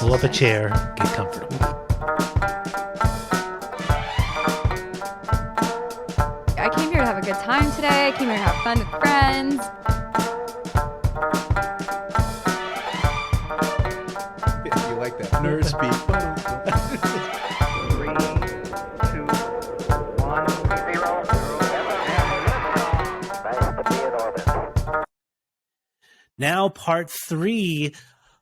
Pull up a chair, get comfortable. I came here to have a good time today. I came here to have fun with friends. You like that nerd speak. 3, 2, 1, 0. Nice to be in orbit. Now, part 3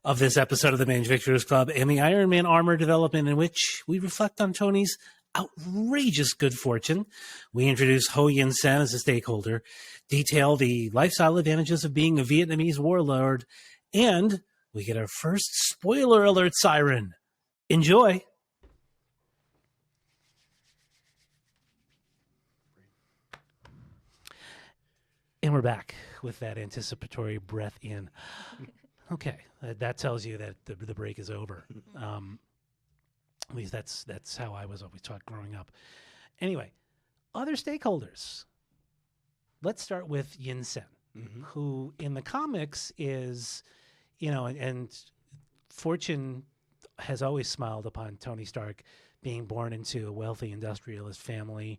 of this episode of the Manufictioners Club and the Iron Man armor development, in which we reflect on Tony's outrageous good fortune. We introduce Ho Yin Sen as a stakeholder, detail the lifestyle advantages of being a Vietnamese warlord, and we get our first spoiler alert siren. Enjoy. And we're back with that anticipatory breath in. Okay, that tells you that the break is over. At least that's how I was always taught growing up. Anyway, other stakeholders. Let's start with Yin Sen, who in the comics is, and fortune has always smiled upon Tony Stark being born into a wealthy industrialist family.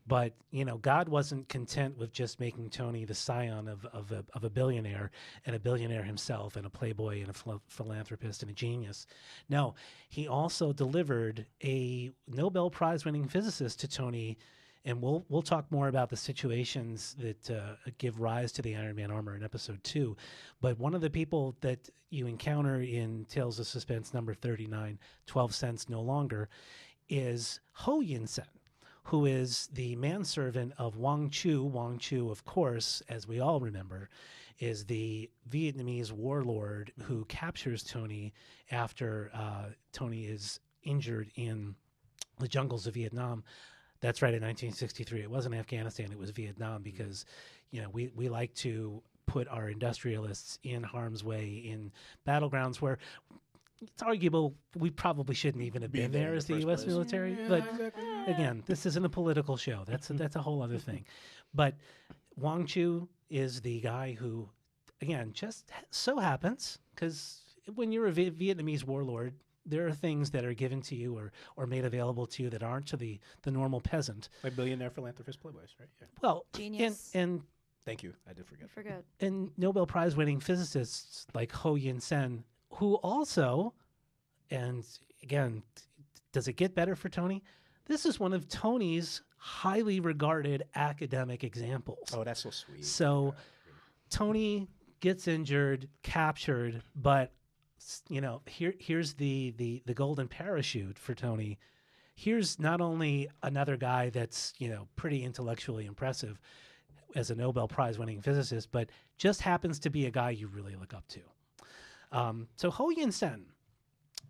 But, God wasn't content with just making Tony the scion of a billionaire and a billionaire himself and a playboy and a philanthropist and a genius. No, he also delivered a Nobel Prize-winning physicist to Tony, and we'll talk more about the situations that give rise to the Iron Man armor in episode 2. But one of the people that you encounter in Tales of Suspense number 39, 12 Cents No Longer, is Ho Yin Sen, who is the manservant of Wang Chu. Wang Chu, of course, as we all remember, is the Vietnamese warlord who captures Tony after Tony is injured in the jungles of Vietnam. That's right, in 1963. It wasn't Afghanistan, it was Vietnam, because, we like to put our industrialists in harm's way in battlegrounds where it's arguable we probably shouldn't even have been there as the U.S. military. Yeah, but exactly. again, this isn't a political show. That's a whole other thing. But Wang Chu is the guy who, again, just so happens, because when you're a Vietnamese warlord, there are things that are given to you or made available to you that aren't to the normal peasant. Like billionaire philanthropist playboys, right? Yeah. Well, Genius. and Thank you. I did forget. I forgot. and Nobel Prize winning physicists like Ho Yin Sen, who also, and again, does it get better for Tony? This is one of Tony's highly regarded academic examples. Oh, that's so sweet. So Tony gets injured, captured, but here's the golden parachute for Tony. Here's not only another guy that's, pretty intellectually impressive as a Nobel Prize winning physicist, but just happens to be a guy you really look up to. So Ho Yin Sen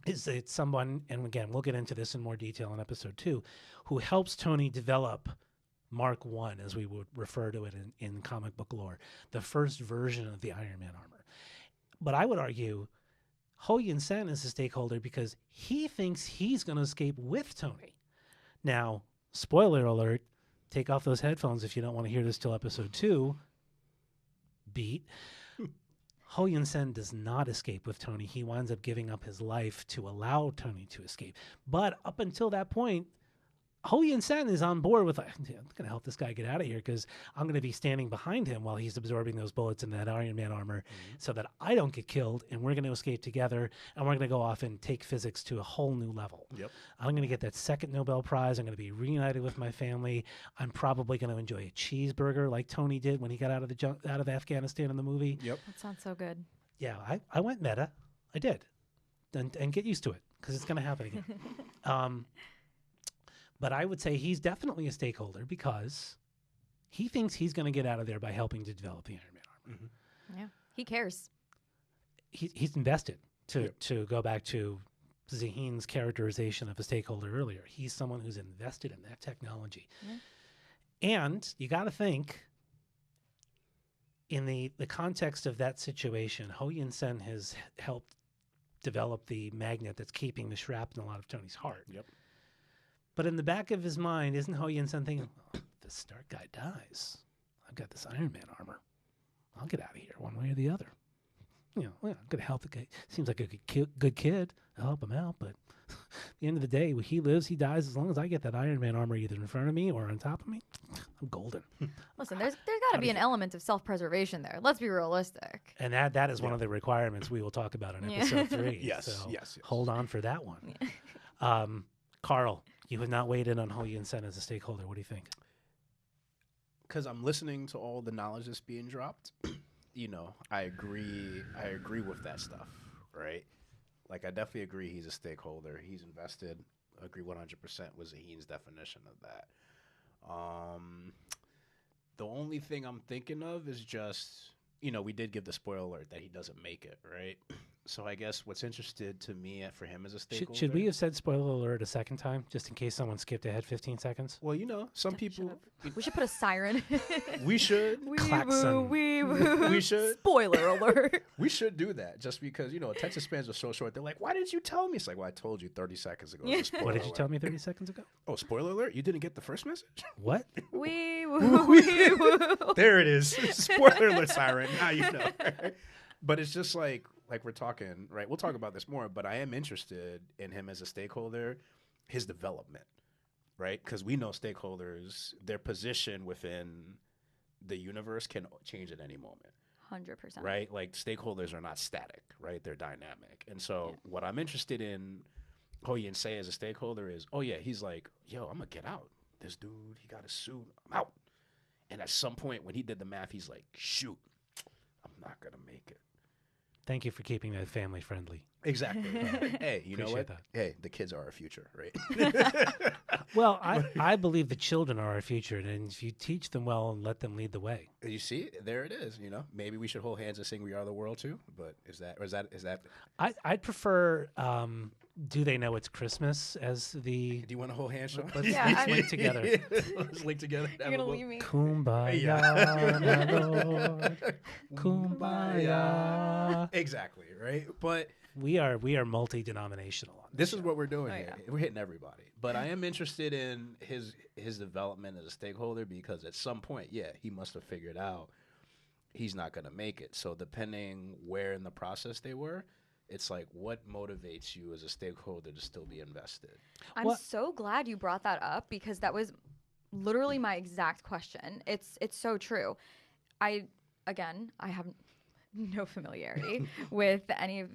is someone, and again, we'll get into this in more detail in episode 2, who helps Tony develop Mark I, as we would refer to it in comic book lore, the first version of the Iron Man armor. But I would argue Ho Yin Sen is a stakeholder because he thinks he's going to escape with Tony. Now, spoiler alert, take off those headphones if you don't want to hear this till episode 2. Beat. Ho Yin Sen does not escape with Tony. He winds up giving up his life to allow Tony to escape. But up until that point, Ho Yin Sen is on board with, I'm going to help this guy get out of here because I'm going to be standing behind him while he's absorbing those bullets in that Iron Man armor so that I don't get killed, and we're going to escape together, and we're going to go off and take physics to a whole new level. Yep. I'm going to get that second Nobel Prize. I'm going to be reunited with my family. I'm probably going to enjoy a cheeseburger like Tony did when he got out of Afghanistan in the movie. Yep. That sounds so good. Yeah, I went meta. I did. And get used to it because it's going to happen again. But I would say he's definitely a stakeholder because he thinks he's going to get out of there by helping to develop the Iron Man armor. Yeah. He cares. He's invested, to go back to Zaheen's characterization of a stakeholder earlier. He's someone who's invested in that technology. Yeah. And you got to think, in the context of that situation, Ho Yin Sen has helped develop the magnet that's keeping the shrapnel out of Tony's heart. Yep. But in the back of his mind, isn't Ho Yin Sen thinking, if this Stark guy dies, I've got this Iron Man armor. I'll get out of here one way or the other. I'm gonna help the guy. Seems like a good kid. I'll help him out, but at the end of the day, when he lives, he dies. As long as I get that Iron Man armor either in front of me or on top of me, I'm golden. Listen, there's got to be an element of self-preservation there. Let's be realistic. And that is one of the requirements we will talk about in Yeah. episode 3. Yes, so yes. hold on for that one. Carl, you have not weighed in on Ho Yun Sen as a stakeholder. What do you think? Because I'm listening to all the knowledge that's being dropped, I agree with that stuff, right? Like, I definitely agree he's a stakeholder. He's invested. I agree 100% was Zaheen's definition of that. The only thing I'm thinking of is just, we did give the spoiler alert that he doesn't make it, right? So I guess what's interested to me for him as a stakeholder. Should we have said spoiler alert a second time, just in case someone skipped ahead 15 seconds? Well, some people. We should put a siren. We should. Klaxon. We should. Spoiler alert. We should do that just because, attention spans are so short. They're like, why didn't you tell me? It's like, well, I told you 30 seconds ago. It's a spoiler What did you alert. tell me 30 seconds ago? Oh, spoiler alert? You didn't get the first message? What? Wee woo, wee woo. There it is. Spoiler alert siren. Now you know. But it's just like we're talking, right? We'll talk about this more, but I am interested in him as a stakeholder, his development, right? Because we know stakeholders, their position within the universe can change at any moment. 100%. Right? Like, stakeholders are not static, right? They're dynamic. And so what I'm interested in Ho Yin Say as a stakeholder is, he's like, yo, I'm going to get out. This dude, he got a suit. I'm out. And at some point when he did the math, he's like, shoot, I'm not going to make it. Thank you for keeping that family friendly. Exactly. Hey, you know Appreciate what? that. Hey, the kids are our future, right? Well, I believe the children are our future, and if you teach them well and let them lead the way. You see, there it is. Maybe we should hold hands and sing "We Are the World" too. But is that? I'd prefer "Do They Know It's Christmas" as the. Do you want to hold hands, Sean? Let's, Yeah, let's I- link together. Let's link together. You're going to leave me? Kumbaya, my Lord. Kumbaya. Exactly, right? But We are multi-denominational. On this is what we're doing Oh, here. yeah. We're hitting everybody. But I am interested in his development as a stakeholder because at some point, he must have figured out he's not going to make it. So depending where in the process they were, it's like, what motivates you as a stakeholder to still be invested? I'm What- so glad you brought that up because that was literally my exact question. It's so true. I have no familiarity with any of,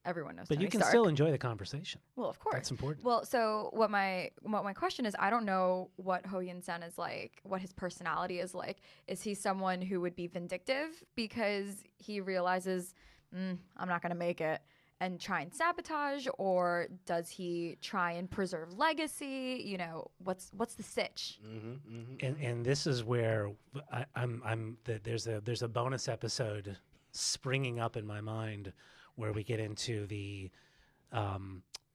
everyone knows But Tony you can Stark. still enjoy the conversation. Well, of course. That's important. Well, so what my question is, I don't know what Ho Yun Sen is like, what his personality is like. Is he someone who would be vindictive because he realizes I'm not going to make it and try and sabotage, or does he try and preserve legacy? What's the sitch? And this is where there's a bonus episode springing up in my mind where we get into the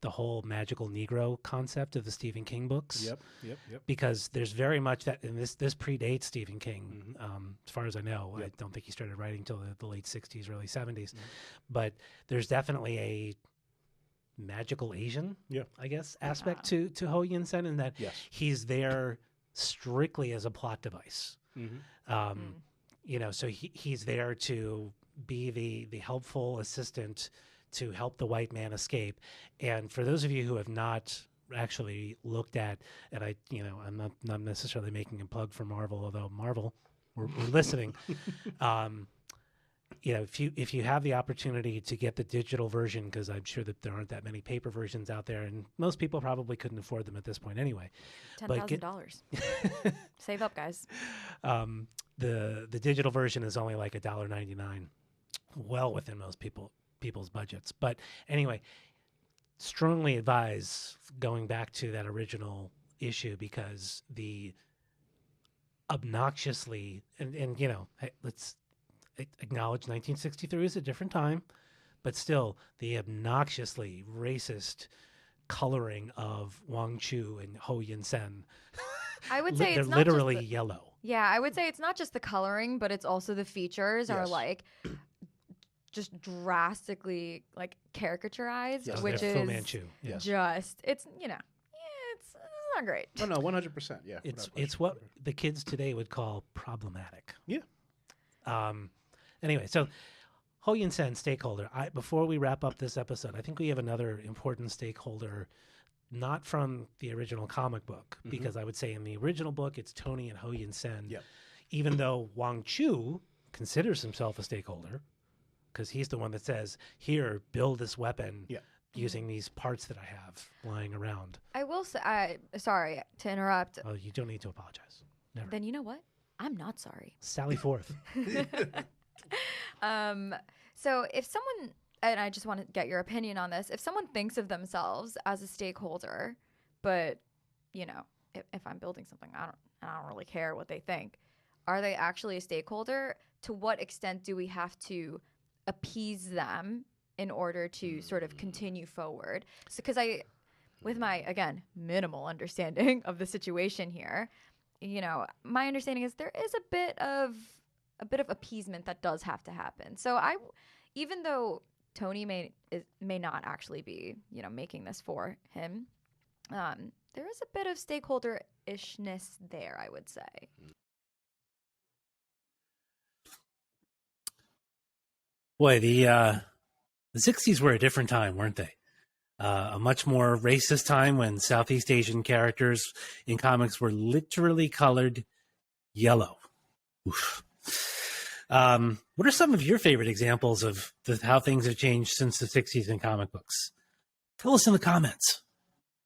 whole magical Negro concept of the Stephen King books. Yep. Because there's very much that, and this predates Stephen King, as far as I know. Yep. I don't think he started writing till the late 60s, early 70s. But there's definitely a magical Asian, I guess, aspect to Ho Yun Sen, in that Yes. he's there strictly as a plot device. So he's there to be the helpful assistant to help the white man escape. And for those of you who have not actually looked at, and I'm not necessarily making a plug for Marvel, although Marvel, we're listening. If you have the opportunity to get the digital version, because I'm sure that there aren't that many paper versions out there, and most people probably couldn't afford them at this point anyway. $10,000. Save up, guys. The digital version is only like $1.99, well within most people's budgets. But anyway, strongly advise going back to that original issue, because the obnoxiously hey, let's acknowledge 1963 is a different time, but still the obnoxiously racist coloring of Wang Chu and Ho Yun Sen. I would say they're it's not literally just the, yellow. Yeah, I would say it's not just the coloring, but it's also the features are Yes. like just drastically like caricaturized, Yes, which they're Fu is Manchu. Yeah. just it's it's not great. Oh no, 100%. Yeah. It's what the kids today would call problematic. Yeah. Anyway, so Ho Yin Sen, stakeholder. Before we wrap up this episode, I think we have another important stakeholder, not from the original comic book, because I would say in the original book, it's Tony and Ho Yin Sen. Yep. Even though Wang Chu considers himself a stakeholder, because he's the one that says, here, build this weapon using these parts that I have lying around. I will say, sorry to interrupt. Oh, you don't need to apologize. Never. Then you know what? I'm not sorry. Sally forth. So if someone, and I just want to get your opinion on this, if someone thinks of themselves as a stakeholder, but you know, if I'm building something, I don't really care what they think. Are they actually a stakeholder? To what extent do we have to appease them in order to sort of continue forward? So, because with my, again, minimal understanding of the situation here, you know, my understanding is there is a bit of appeasement that does have to happen. So even though Tony may not actually be, you know, making this for him, there is a bit of stakeholder-ishness there, I would say. Boy, the 60s were a different time, weren't they? A much more racist time when Southeast Asian characters in comics were literally colored yellow. Oof. What are some of your favorite examples of how things have changed since the 60s in comic books? Tell us in the comments.